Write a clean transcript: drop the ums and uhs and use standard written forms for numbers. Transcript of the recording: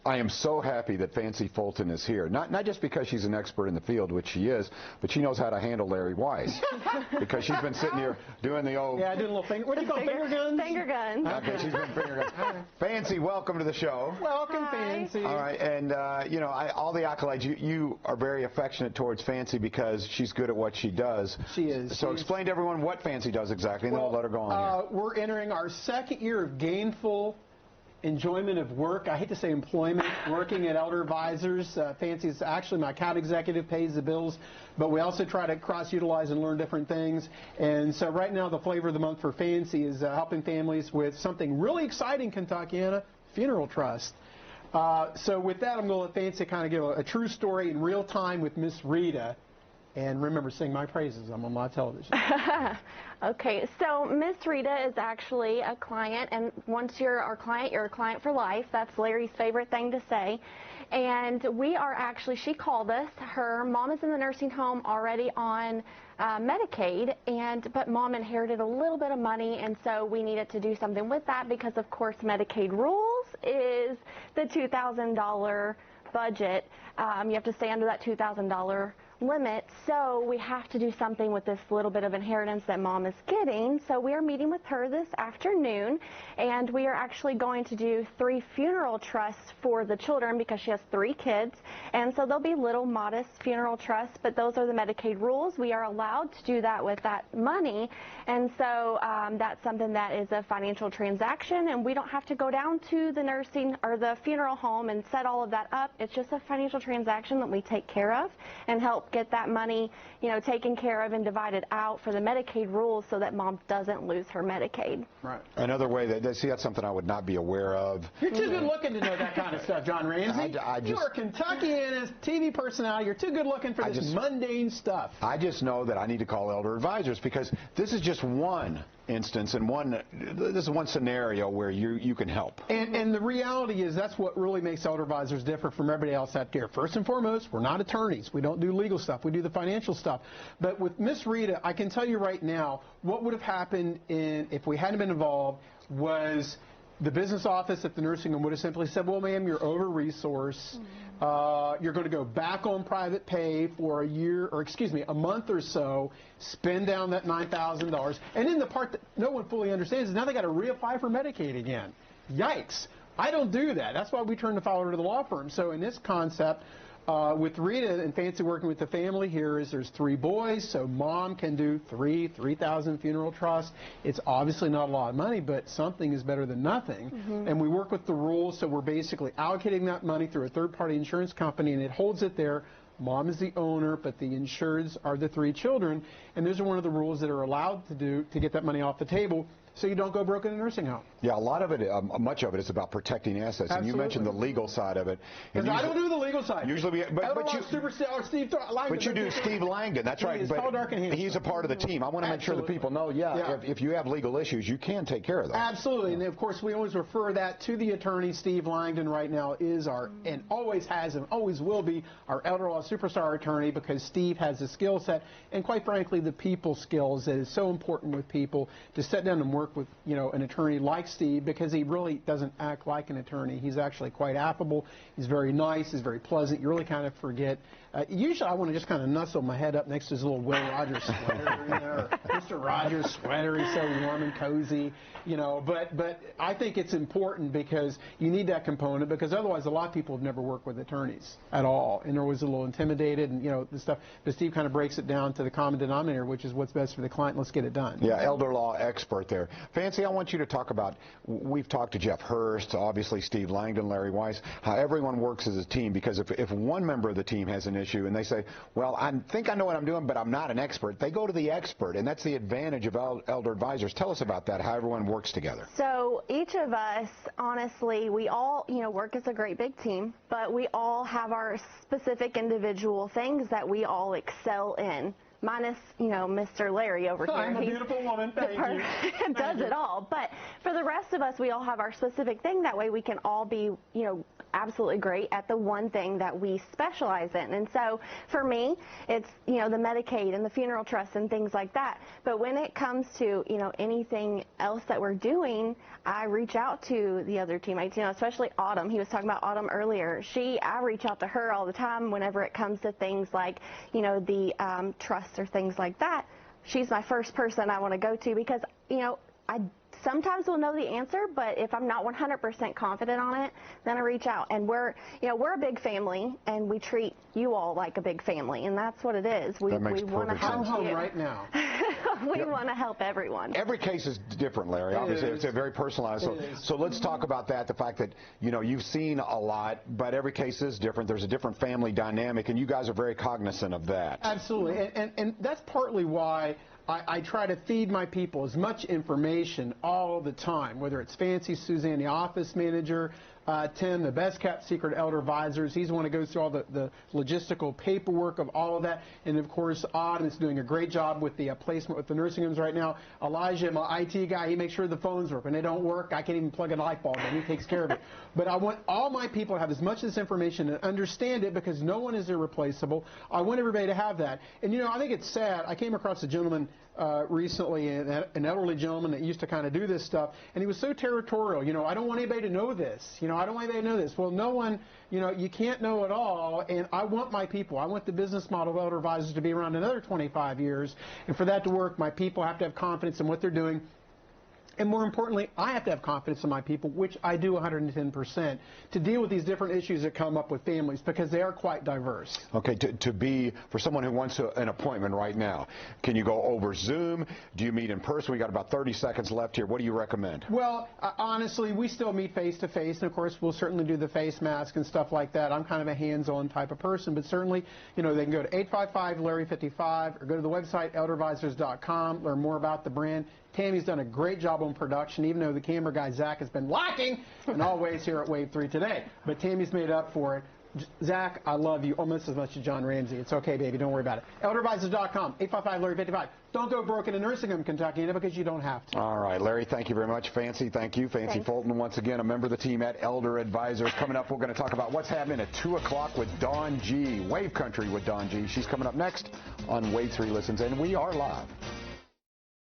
I am so happy that Fancy Fulton is here. Not just because she's an expert in the field, which she is, but she knows how to handle Larry Weiss. Because she's been sitting here doing the old... Yeah, doing a little finger... What do you call finger guns? Finger guns. Okay, she's been finger guns. Fancy, welcome to the show. Welcome, Hi. Fancy. All right, and, you know, all the accolades, you are very affectionate towards Fancy because she's good at what she does. She is. So explain to everyone what Fancy does exactly, and then we'll let her go on here. We're entering our second year of gainful enjoyment of work. I hate to say employment, working at Elder Advisors. Fancy is actually my account executive, pays the bills, but we also try to cross-utilize and learn different things. And so right now the flavor of the month for Fancy is helping families with something really exciting, Kentuckiana, funeral trust. So with that, I'm going to let Fancy kind of give a true story in real time with Miss Rita. And remember, sing my praises. I'm on live television. Okay, so Miss Rita is actually a client, and once you're our client, you're a client for life. That's Larry's favorite thing to say. And we are actually, she called us. Her mom is in the nursing home already on Medicaid, but mom inherited a little bit of money, and so we needed to do something with that because, of course, Medicaid rules is the $2,000 budget. You have to stay under that $2,000 limit, so we have to do something with this little bit of inheritance that mom is getting. So we are meeting with her this afternoon, and we are actually going to do 3 funeral trusts for the children because she has 3 kids, and so they'll be little modest funeral trusts, but those are the Medicaid rules. We are allowed to do that with that money, and so that's something that is a financial transaction, and we don't have to go down to the nursing or the funeral home and set all of that up. It's just a financial transaction that we take care of and help get that money, you know, taken care of and divided out for the Medicaid rules so that mom doesn't lose her Medicaid. Right. Another way that, see, that's something I would not be aware of. You're too good looking to know that kind of stuff, John Ramsey. You are Kentuckiana's TV personality. You're too good looking for this mundane stuff. I just know that I need to call Elder Advisors because this is just one instance and this is one scenario where you can help. And the reality is that's what really makes Elder Advisors different from everybody else out there. First and foremost, we're not attorneys. We don't do legal stuff. We do the financial stuff. But with Miss Rita, I can tell you right now, what would have happened if we hadn't been involved was the business office at the nursing home would have simply said, well, ma'am, you're over-resourced. You're going to go back on private pay for a month or so, spend down that $9,000. And then the part that no one fully understands is now they got to reapply for Medicaid again. Yikes. I don't do that. That's why we turn the file over to the law firm. So in this concept, with Rita and Fancy working with the family here is there's 3 boys, so mom can do 3,000 funeral trusts. It's obviously not a lot of money, but something is better than nothing. And we work with the rules, so we're basically allocating that money through a third-party insurance company, and it holds it there. Mom is the owner, but the insureds are the 3 children, and those are one of the rules that are allowed to do to get that money off the table, so you don't go broke in a nursing home. Yeah, a lot of it, much of it is about protecting assets. Absolutely. And you mentioned the legal side of it. Because I don't do the legal side. Usually, but you, superstar Steve Langdon. But you do Steve Langdon. That's right. But he's a part of the team. I want to make sure that people know. If you have legal issues, you can take care of those. Absolutely. And of course, we always refer that to the attorney. Steve Langdon right now is our, and always has and always will be, our elder law superstar attorney because Steve has the skill set and, quite frankly, the people skills that is so important with people to sit down and work with, you know, an attorney like Steve because he really doesn't act like an attorney. He's actually quite affable. He's very nice. He's very pleasant. You really kind of forget. Usually I want to just kind of nuzzle my head up next to his little Will Rogers sweater, you know, or Mr. Rogers sweater. He's so warm and cozy, you know. But I think it's important because you need that component because otherwise a lot of people have never worked with attorneys at all. And they're always a little intimidated and, you know, the stuff. But Steve kind of breaks it down to the common denominator, which is what's best for the client. Let's get it done. Yeah, elder law expert there. Fancy, I want you to talk about, we've talked to Jeff Hurst, obviously Steve Langdon, Larry Weiss, how everyone works as a team because if one member of the team has an issue and they say, well, I think I know what I'm doing, but I'm not an expert, they go to the expert, and that's the advantage of Elder Advisors. Tell us about that, how everyone works together. So each of us, honestly, we all, you know, work as a great big team, but we all have our specific individual things that we all excel in. Minus, you know, Mr. Larry over here. I'm a beautiful woman, thank you. Does it all. But for the rest of us, we all have our specific thing. That way we can all be, you know, absolutely great at the one thing that we specialize in. And so for me, it's, the Medicaid and the funeral trust and things like that. But when it comes to, anything else that we're doing, I reach out to the other teammates, especially Autumn. He was talking about Autumn earlier. I reach out to her all the time whenever it comes to things like, the trusts or things like that. She's my first person I want to go to because, I sometimes will know the answer, but if I'm not 100% confident on it, then I reach out. And we're a big family, and we treat you all like a big family, and that's what it is. We want to help home you. right now. We want to help everyone. Every case is different, Larry. Obviously, it's very personalized. So let's talk about that, the fact that, you've seen a lot, but every case is different. There's a different family dynamic, and you guys are very cognizant of that. Absolutely. And that's partly why I try to feed my people as much information all the time, whether it's Fancy, Suzanne, the office manager, Tim, the best kept secret elder advisors. He's the one who goes through all the logistical paperwork of all of that. And, of course, Autumn is doing a great job with the placement with the nursing homes right now. Elijah, my IT guy, he makes sure the phones work. When they don't work, I can't even plug a light bulb in. He takes care of it. But I want all my people to have as much of this information and understand it because no one is irreplaceable. I want everybody to have that. And, I think it's sad. I came across a gentleman recently, an elderly gentleman that used to kind of do this stuff, and he was so territorial. I don't want anybody to know this. I don't want anybody to know this. Well, no one, you can't know it all, and I want my people. I want the business model of elder advisors to be around another 25 years, and for that to work, my people have to have confidence in what they're doing. And more importantly, I have to have confidence in my people, which I do 110%, to deal with these different issues that come up with families because they are quite diverse. Okay, for someone who wants an appointment right now, can you go over Zoom? Do you meet in person? We got about 30 seconds left here. What do you recommend? Well, honestly, we still meet face-to-face, and of course, we'll certainly do the face mask and stuff like that. I'm kind of a hands-on type of person, but certainly, they can go to 855-LARRY55 or go to the website, elderadvisors.com, learn more about the brand. Tammy's done a great job on production, even though the camera guy, Zach, has been lacking in all ways here at Wave 3 today. But Tammy's made up for it. Zach, I love you almost as much as John Ramsey. It's okay, baby. Don't worry about it. elderadvisors.com, 855-LARRY55. Don't go broke in a nursing home, Kentucky, because you don't have to. All right, Larry, thank you very much. Fancy, thank you. Fancy Fulton, once again, a member of the team at Elder Advisors. Coming up, we're going to talk about what's happening at 2 o'clock with Dawn G. Wave Country with Dawn G. She's coming up next on Wave 3 Listens, and we are live.